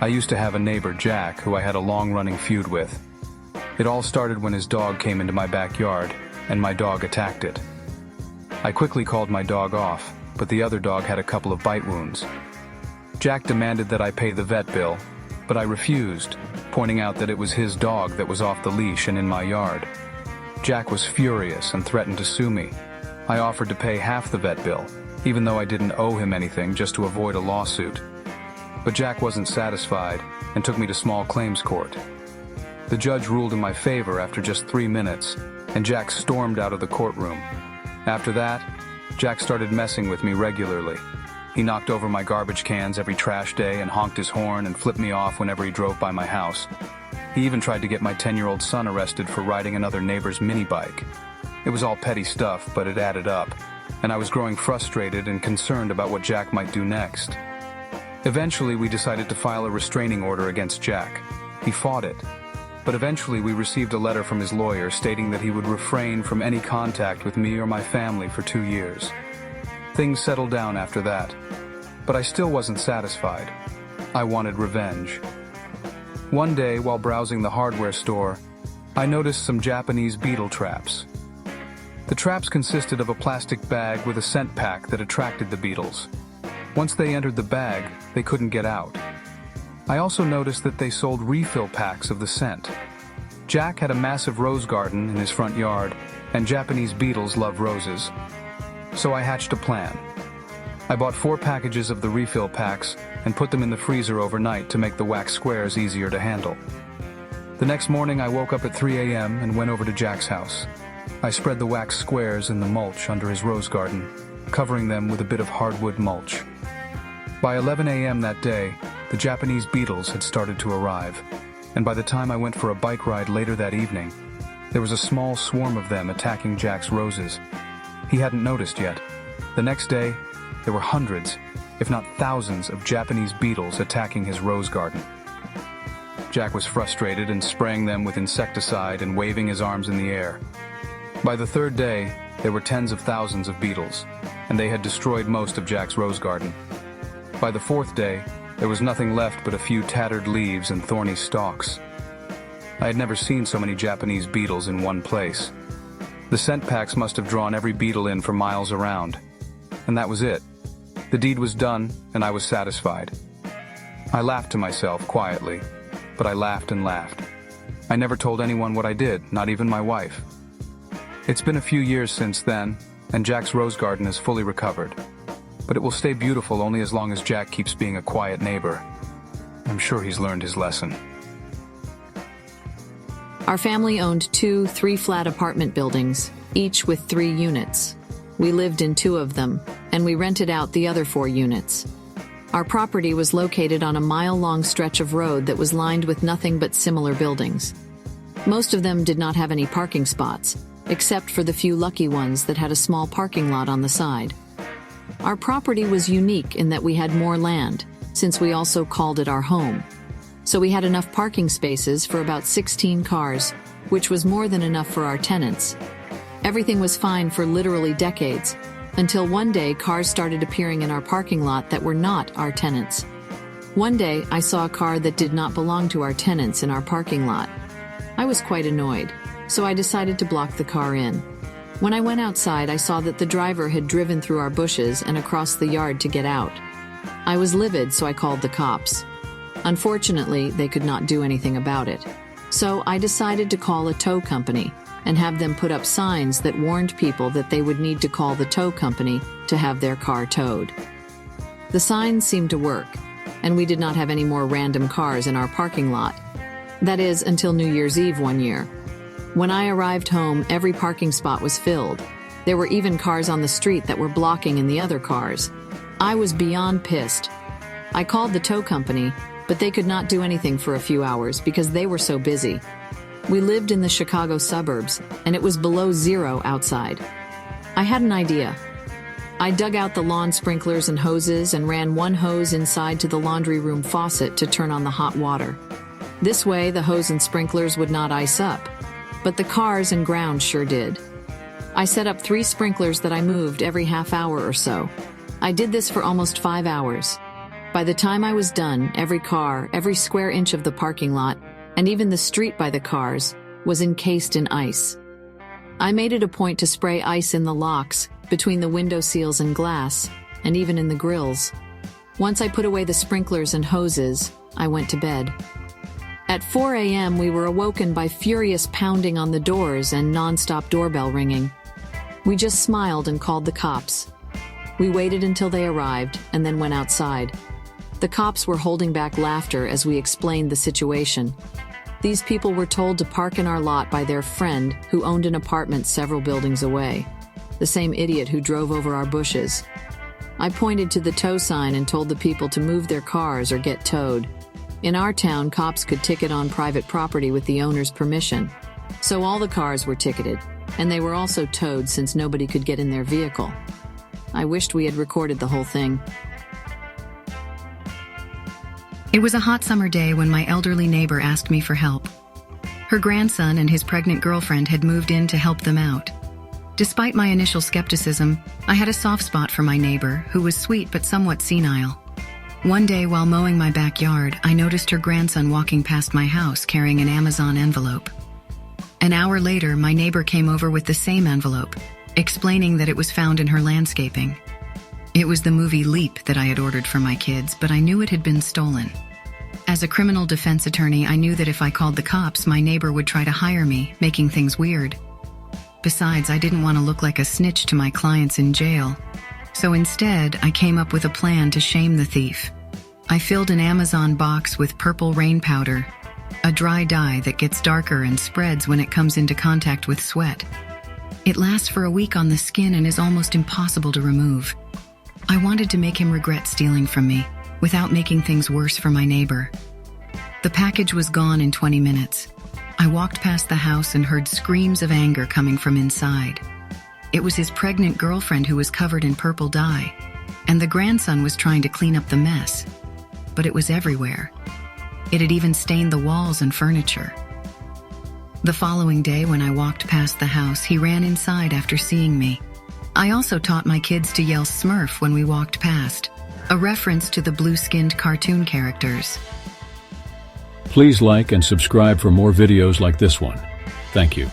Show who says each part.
Speaker 1: I used to have a neighbor, Jack, who I had a long-running feud with. It all started when his dog came into my backyard, and my dog attacked it. I quickly called my dog off, but the other dog had a couple of bite wounds. Jack demanded that I pay the vet bill, but I refused, pointing out that it was his dog that was off the leash and in my yard. Jack was furious and threatened to sue me. I offered to pay half the vet bill, even though I didn't owe him anything, just to avoid a lawsuit. But Jack wasn't satisfied and took me to small claims court. The judge ruled in my favor after just 3 minutes, and Jack stormed out of the courtroom. After that, Jack started messing with me regularly. He knocked over my garbage cans every trash day and honked his horn and flipped me off whenever he drove by my house. He even tried to get my 10-year-old son arrested for riding another neighbor's mini bike. It was all petty stuff, but it added up, and I was growing frustrated and concerned about what Jack might do next. Eventually, we decided to file a restraining order against Jack. He fought it, but eventually we received a letter from his lawyer stating that he would refrain from any contact with me or my family for 2 years. Things settled down after that, but I still wasn't satisfied. I wanted revenge. One day, while browsing the hardware store, I noticed some Japanese beetle traps. The traps consisted of a plastic bag with a scent pack that attracted the beetles. Once they entered the bag, they couldn't get out. I also noticed that they sold refill packs of the scent. Jack had a massive rose garden in his front yard, and Japanese beetles love roses. So I hatched a plan. I bought 4 packages of the refill packs and put them in the freezer overnight to make the wax squares easier to handle. The next morning I woke up at 3 a.m. and went over to Jack's house. I spread the wax squares in the mulch under his rose garden, covering them with a bit of hardwood mulch. By 11 a.m. that day, the Japanese beetles had started to arrive, and by the time I went for a bike ride later that evening, there was a small swarm of them attacking Jack's roses. He hadn't noticed yet. The next day, there were hundreds, if not thousands, of Japanese beetles attacking his rose garden. Jack was frustrated and spraying them with insecticide and waving his arms in the air. By the 3rd day, there were tens of thousands of beetles, and they had destroyed most of Jack's rose garden. By the 4th day, there was nothing left but a few tattered leaves and thorny stalks. I had never seen so many Japanese beetles in one place. The scent packs must have drawn every beetle in for miles around. And that was it. The deed was done, and I was satisfied. I laughed to myself quietly, but I laughed and laughed. I never told anyone what I did, not even my wife. It's been a few years since then, and Jack's rose garden is fully recovered. But it will stay beautiful only as long as Jack keeps being a quiet neighbor. I'm sure he's learned his lesson.
Speaker 2: Our family owned 2 3-flat apartment buildings, each with 3 units. We lived in 2 of them, and we rented out the other 4 units. Our property was located on a mile-long stretch of road that was lined with nothing but similar buildings. Most of them did not have any parking spots, except for the few lucky ones that had a small parking lot on the side. Our property was unique in that we had more land, since we also called it our home. So we had enough parking spaces for about 16 cars, which was more than enough for our tenants. Everything was fine for literally decades, until one day cars started appearing in our parking lot that were not our tenants. One day I saw a car that did not belong to our tenants in our parking lot. I was quite annoyed, so I decided to block the car in. When I went outside, I saw that the driver had driven through our bushes and across the yard to get out. I was livid, so I called the cops. Unfortunately, they could not do anything about it. So I decided to call a tow company and have them put up signs that warned people that they would need to call the tow company to have their car towed. The signs seemed to work, and we did not have any more random cars in our parking lot. That is, until New Year's Eve one year. When I arrived home, every parking spot was filled. There were even cars on the street that were blocking in the other cars. I was beyond pissed. I called the tow company, but they could not do anything for a few hours because they were so busy. We lived in the Chicago suburbs, and it was below 0 outside. I had an idea. I dug out the lawn sprinklers and hoses and ran one hose inside to the laundry room faucet to turn on the hot water. This way, the hose and sprinklers would not ice up, but the cars and ground sure did. I set up 3 sprinklers that I moved every half hour or so. I did this for almost 5 hours. By the time I was done, every car, every square inch of the parking lot, and even the street by the cars, was encased in ice. I made it a point to spray ice in the locks, between the window seals and glass, and even in the grills. Once I put away the sprinklers and hoses, I went to bed. At 4 a.m., we were awoken by furious pounding on the doors and non-stop doorbell ringing. We just smiled and called the cops. We waited until they arrived and then went outside. The cops were holding back laughter as we explained the situation. These people were told to park in our lot by their friend who owned an apartment several buildings away. The same idiot who drove over our bushes. I pointed to the tow sign and told the people to move their cars or get towed. In our town, cops could ticket on private property with the owner's permission. So all the cars were ticketed, and they were also towed since nobody could get in their vehicle. I wished we had recorded the whole thing.
Speaker 3: It was a hot summer day when my elderly neighbor asked me for help. Her grandson and his pregnant girlfriend had moved in to help them out. Despite my initial skepticism, I had a soft spot for my neighbor, who was sweet but somewhat senile. One day while mowing my backyard, I noticed her grandson walking past my house carrying an Amazon envelope. An hour later, my neighbor came over with the same envelope, explaining that it was found in her landscaping. It was the movie Leap that I had ordered for my kids, but I knew it had been stolen. As a criminal defense attorney, I knew that if I called the cops, my neighbor would try to hire me, making things weird. Besides, I didn't want to look like a snitch to my clients in jail. So instead, I came up with a plan to shame the thief. I filled an Amazon box with purple rain powder, a dry dye that gets darker and spreads when it comes into contact with sweat. It lasts for a week on the skin and is almost impossible to remove. I wanted to make him regret stealing from me, without making things worse for my neighbor. The package was gone in 20 minutes. I walked past the house and heard screams of anger coming from inside. It was his pregnant girlfriend who was covered in purple dye, and the grandson was trying to clean up the mess. But it was everywhere. It had even stained the walls and furniture. The following day, when I walked past the house, he ran inside after seeing me. I also taught my kids to yell Smurf when we walked past, a reference to the blue-skinned cartoon characters.
Speaker 4: Please like and subscribe for more videos like this one. Thank you.